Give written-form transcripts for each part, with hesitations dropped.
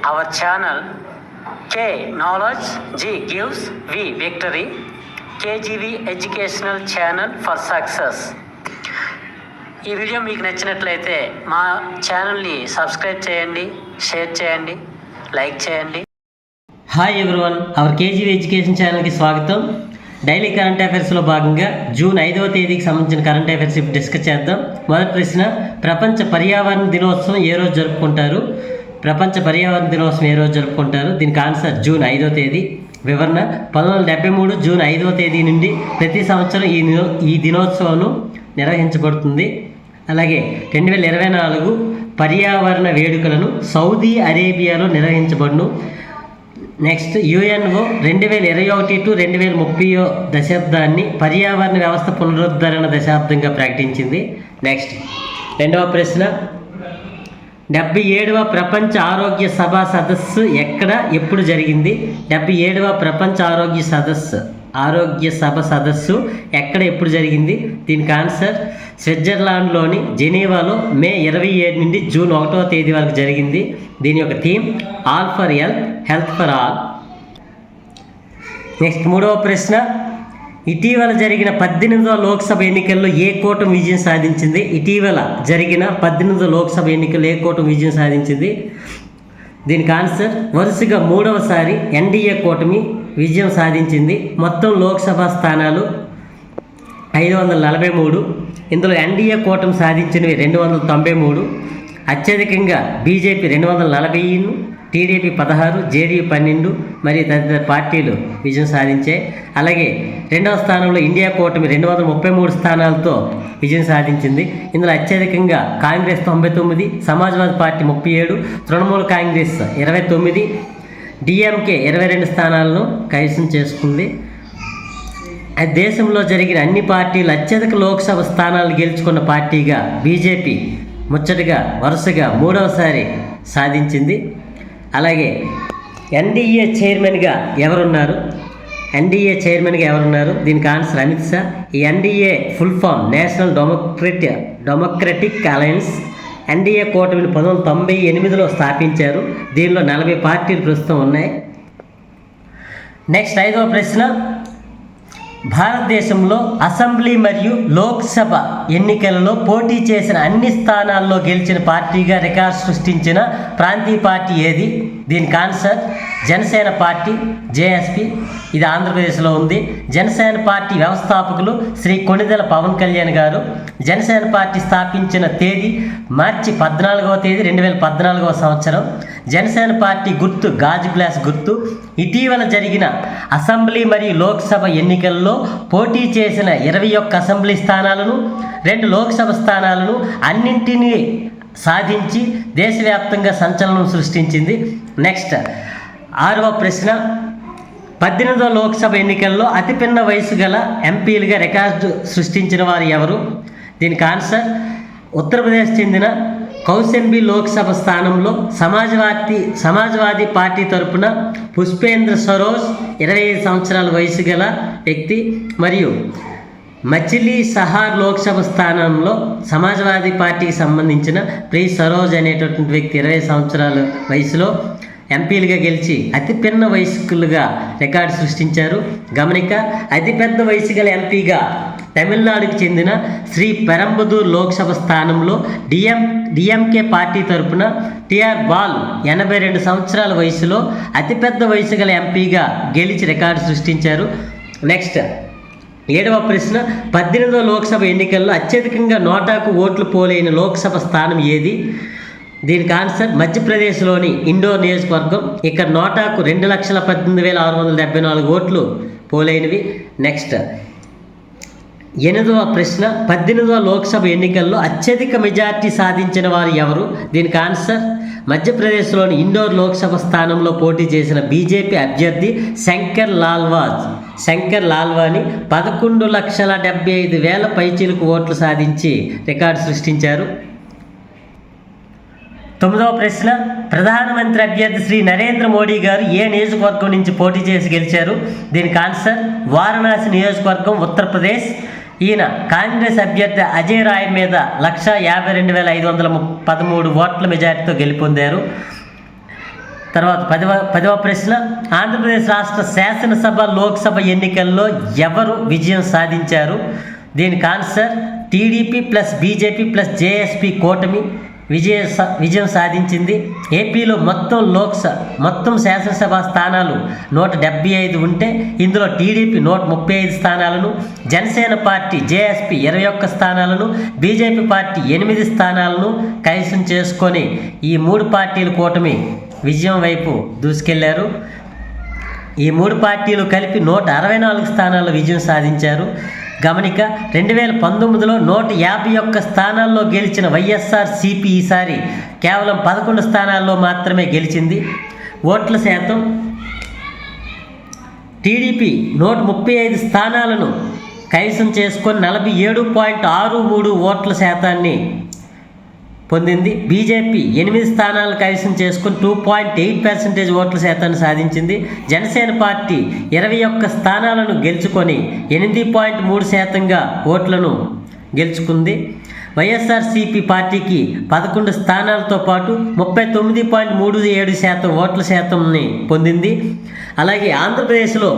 our channel K Knowledge G gives V Victory KGV Educational Channel for Success. ఈ video మీకు నచ్చినట్లయితే మా ఛానల్ని సబ్స్క్రైబ్ చేయండి, షేర్ చేయండి, లైక్ చేయండి. Hi everyone, hour KGV education ఛానల్కి స్వాగతం. డైలీ కరెంట్ అఫైర్స్లో భాగంగా జూన్ 5వ తేదీకి సంబంధించిన కరెంట్ అఫైర్స్ ఇప్పుడు డిస్కస్ చేద్దాం. మొదటి ప్రశ్న, ప్రపంచ పర్యావరణ దినోత్సవం ఏ రోజు జరుపుకుంటారు? ప్రపంచ పర్యావరణ దినోత్సవం ఏ రోజు జరుపుకుంటారు? దీనికి ఆన్సర్ జూన్ 5వ తేదీ. వివరణ, 1973 జూన్ 5వ తేదీ నుండి ప్రతి సంవత్సరం ఈ దినోత్సవం నిర్వహించబడుతుంది. అలాగే 2024 పర్యావరణ వేడుకలను సౌదీ అరేబియాలో నిర్వహించబడును. నెక్స్ట్, యుఎన్ఓ 2021 to 2030 దశాబ్దాన్ని పర్యావరణ వ్యవస్థ పునరుద్ధరణ దశాబ్దంగా ప్రకటించింది. నెక్స్ట్, రెండవ ప్రశ్న, 77వ ప్రపంచ ఆరోగ్య సభ సదస్సు ఎక్కడ ఎప్పుడు జరిగింది? 77వ ప్రపంచ ఆరోగ్య సభ సదస్సు ఎక్కడ ఎప్పుడు జరిగింది? దీనికి ఆన్సర్ స్విట్జర్లాండ్లోని జెనీవాలో మే 27 నుండి జూన్ 1వ తేదీ వరకు జరిగింది. దీని యొక్క theme all for health for all. Next, మూడవ ప్రశ్న, ఇటీవల జరిగిన 18వ లోక్సభ ఎన్నికల్లో ఏ కూటమి విజయం సాధించింది? ఇటీవల జరిగిన 18వ లోక్సభ ఎన్నికల్లో ఏ కూటమి విజయం సాధించింది? దీనికి ఆన్సర్ వరుసగా 3వసారి ఎన్డీఏ కూటమి విజయం సాధించింది. మొత్తం లోక్సభ స్థానాలు 543. ఇందులో ఎన్డీఏ కూటమి సాధించినవి 293. అత్యధికంగా బీజేపీ 240, టీడీపీ 16, జేడీయూ 12 మరియు తదితర పార్టీలు విజయం సాధించాయి. అలాగే రెండవ స్థానంలో ఇండియా కూటమి 233 స్థానాలతో విజయం సాధించింది. ఇందులో అత్యధికంగా కాంగ్రెస్ 99, సమాజ్వాదీ పార్టీ 37, తృణమూల్ కాంగ్రెస్ 29, డిఎంకే 22 స్థానాలను కైవసం చేసుకుంది. దేశంలో జరిగిన అన్ని పార్టీలు అత్యధిక లోక్సభ స్థానాలు గెలుచుకున్న పార్టీగా బీజేపీ ముచ్చటగా వరుసగా 3వసారి సాధించింది. అలాగే ఎన్డీఏ చైర్మన్గా ఎవరున్నారు? దీనికి ఆన్సర్ అమిత్ షా. ఈ NDA full form national democratic alliance. NDA కూటమిని 1998లో స్థాపించారు. దీనిలో 40 పార్టీలు ప్రస్తుతం ఉన్నాయి. నెక్స్ట్, 5వ ప్రశ్న, భారతదేశంలో అసెంబ్లీ మరియు లోక్సభ ఎన్నికలలో పోటీ చేసిన అన్ని స్థానాల్లో గెలిచిన పార్టీగా రికార్డు సృష్టించిన ప్రాంతీయ పార్టీ ఏది? దీనికి ఆన్సర్ జనసేన పార్టీ, జేఎస్పీ. ఇది ఆంధ్రప్రదేశ్లో ఉంది. జనసేన పార్టీ వ్యవస్థాపకులు శ్రీ కొణిదెల పవన్ కళ్యాణ్ గారు. జనసేన పార్టీ స్థాపించిన తేదీ మార్చి 14వ తేదీ 2014వ సంవత్సరం. జనసేన పార్టీ గుర్తు గాజు గ్లాస్ గుర్తు. ఇటీవల జరిగిన అసెంబ్లీ మరియు లోక్సభ ఎన్నికల్లో పోటీ చేసిన 21 అసెంబ్లీ స్థానాలను, 2 లోక్సభ స్థానాలను అన్నింటినీ సాధించి దేశవ్యాప్తంగా సంచలనం సృష్టించింది. నెక్స్ట్, 6వ ప్రశ్న, 18వ లోక్సభ ఎన్నికల్లో అతిపిన్న వయసు గల ఎంపీలుగా రికార్డు సృష్టించిన వారు ఎవరు? దీనికి ఆన్సర్ ఉత్తరప్రదేశ్ చెందిన కౌశంబి లోక్సభ స్థానంలో సమాజ్వాదీ పార్టీ తరపున పుష్పేంద్ర సరోజ్ 25 సంవత్సరాల వయసు గల వ్యక్తి. మరియు మచిలీ సహార్ లోక్సభ స్థానంలో సమాజ్వాదీ పార్టీకి సంబంధించిన ప్రీ సరోజ్ అనేటటువంటి వ్యక్తి 20 సంవత్సరాల వయసులో ఎంపీలుగా గెలిచి అతిపెన్న వయస్కులుగా రికార్డు సృష్టించారు. గమనిక, అతిపెద్ద వయసు గల ఎంపీగా తమిళనాడుకు చెందిన శ్రీ పెరంబదూర్ లోక్సభ స్థానంలో డిఎంకే పార్టీ తరపున టిఆర్ బాల్ 82 సంవత్సరాల వయసులో అతిపెద్ద వయసు గల ఎంపీగా గెలిచి రికార్డు సృష్టించారు. నెక్స్ట్, 7వ ప్రశ్న, 18వ లోక్సభ ఎన్నికల్లో అత్యధికంగా నోటాకు ఓట్లు పోలైన లోక్సభ స్థానం ఏది? దీనికి ఆన్సర్ మధ్యప్రదేశ్లోని ఇండోర్ నియోజకవర్గం. ఇక్కడ నోటాకు 2,18,674 ఓట్లు పోలైనవి. నెక్స్ట్, 8వ ప్రశ్న, 18వ లోక్సభ ఎన్నికల్లో అత్యధిక మెజార్టీ సాధించిన వారు ఎవరు? దీనికి ఆన్సర్ మధ్యప్రదేశ్లోని ఇండోర్ లోక్సభ స్థానంలో పోటీ చేసిన బీజేపీ అభ్యర్థి శంకర్ లాల్వాని 11,75,000 పైచీలకు ఓట్లు సాధించి రికార్డు సృష్టించారు. 9వ ప్రశ్న, ప్రధానమంత్రి అభ్యర్థి శ్రీ నరేంద్ర మోడీ గారు ఏ నియోజకవర్గం నుంచి పోటీ చేసి గెలిచారు? దీనికి ఆన్సర్ వారణాసి నియోజకవర్గం, ఉత్తరప్రదేశ్. ఈయన కాంగ్రెస్ అభ్యర్థి అజయ్ రాయ్ మీద 1,52,513 ఓట్ల మెజార్టీతో గెలుపొందారు. తర్వాత పదవ ప్రశ్న, ఆంధ్రప్రదేశ్ రాష్ట్ర శాసనసభ లోక్సభ ఎన్నికల్లో ఎవరు విజయం సాధించారు? దీనికి answer TDP plus BJP plus JSP కూటమి విజయం సాధించింది. ఏపీలో మొత్తం శాసనసభ స్థానాలు 175 ఉంటే ఇందులో టీడీపీ 135 స్థానాలను, జనసేన పార్టీ జేఎస్పీ 21 స్థానాలను, బీజేపీ పార్టీ 8 స్థానాలను కైవసం చేసుకొని ఈ 3 పార్టీల కూటమి విజయం వైపు దూసుకెళ్లారు. ఈ 3 పార్టీలు కలిపి 164 స్థానాల్లో విజయం సాధించారు. గమనిక, 2019లో 151 స్థానాల్లో గెలిచిన వైఎస్ఆర్సీపీ ఈసారి కేవలం 11 స్థానాల్లో మాత్రమే గెలిచింది. ఓట్ల శాతం టీడీపీ 135 స్థానాలను కైవసం చేసుకొని 47.63 ఓట్ల శాతాన్ని పొందింది. బీజేపీ 8 స్థానాలను కైవసం చేసుకుని 2.8% ఓట్ల శాతాన్ని సాధించింది. జనసేన పార్టీ 21 స్థానాలను గెలుచుకొని 8.3% ఓట్లను గెలుచుకుంది. వైఎస్ఆర్సీపీ పార్టీకి 11 స్థానాలతో పాటు 39.37% ఓట్ల శాతంని పొందింది. అలాగే ఆంధ్రప్రదేశ్లో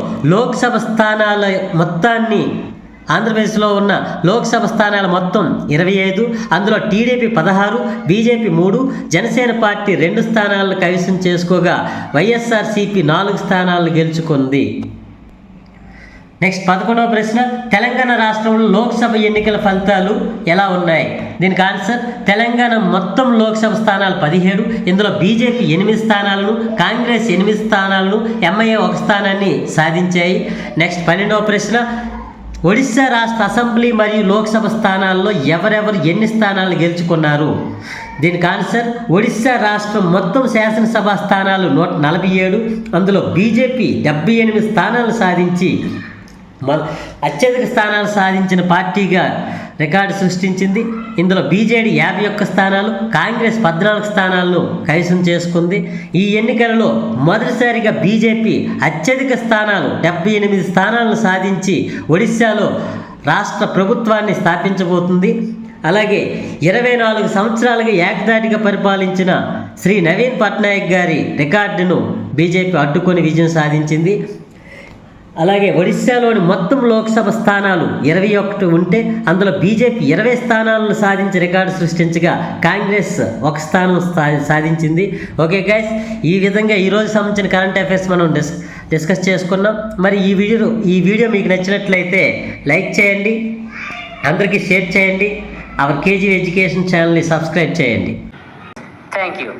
ఆంధ్రప్రదేశ్లో ఉన్న లోక్సభ స్థానాల మొత్తం 25, అందులో టీడీపీ 16, బీజేపీ 3, జనసేన పార్టీ 2 స్థానాలను కైవసం చేసుకోగా వైఎస్ఆర్సీపీ 4 స్థానాలను గెలుచుకుంది. నెక్స్ట్ 11వ ప్రశ్న, తెలంగాణ రాష్ట్రంలో లోక్సభ ఎన్నికల ఫలితాలు ఎలా ఉన్నాయి? దీనికి ఆన్సర్ తెలంగాణ మొత్తం లోక్సభ స్థానాలు 17, ఇందులో బీజేపీ 8 స్థానాలను, కాంగ్రెస్ 8 స్థానాలను, ఎంఐఏ 1 స్థానాన్ని సాధించాయి. నెక్స్ట్ 12వ ప్రశ్న, ఒడిశా రాష్ట్ర అసెంబ్లీ మరియు లోక్సభ స్థానాల్లో ఎవరెవరు ఎన్ని స్థానాలు గెలుచుకున్నారు? దీనికి ఆన్సర్ ఒడిశా రాష్ట్రం మొత్తం శాసనసభ స్థానాలు 147, అందులో బీజేపీ 78 స్థానాలు సాధించి అత్యధిక స్థానాలు సాధించిన పార్టీగా రికార్డు సృష్టించింది. ఇందులో బీజేడీ 51 స్థానాలు, కాంగ్రెస్ 14 స్థానాలను కైవసం చేసుకుంది. ఈ ఎన్నికలలో మొదటిసారిగా బీజేపీ అత్యధిక స్థానాలు 78 స్థానాలను సాధించి ఒడిశాలో రాష్ట్ర ప్రభుత్వాన్ని స్థాపించబోతుంది. అలాగే 24 సంవత్సరాలుగా ఏకదాటిగా పరిపాలించిన శ్రీ నవీన్ పట్నాయక్ గారి రికార్డును బీజేపీ అడ్డుకొని విజయం సాధించింది. అలాగే ఒడిశాలోని మొత్తం లోక్సభ స్థానాలు 21 ఉంటే అందులో బీజేపీ 20 స్థానాలను సాధించి రికార్డు సృష్టించగా కాంగ్రెస్ 1 స్థానం సాధించింది. ఓకే గైస్, ఈ విధంగా ఈరోజు సంబంధించిన కరెంట్ అఫైర్స్ మనం డిస్కస్ చేసుకున్నాం. మరి ఈ వీడియో మీకు నచ్చినట్లయితే లైక్ చేయండి, అందరికీ షేర్ చేయండి, అవర్ కేజీ ఎడ్యుకేషన్ ఛానల్ని సబ్స్క్రైబ్ చేయండి. Thank you.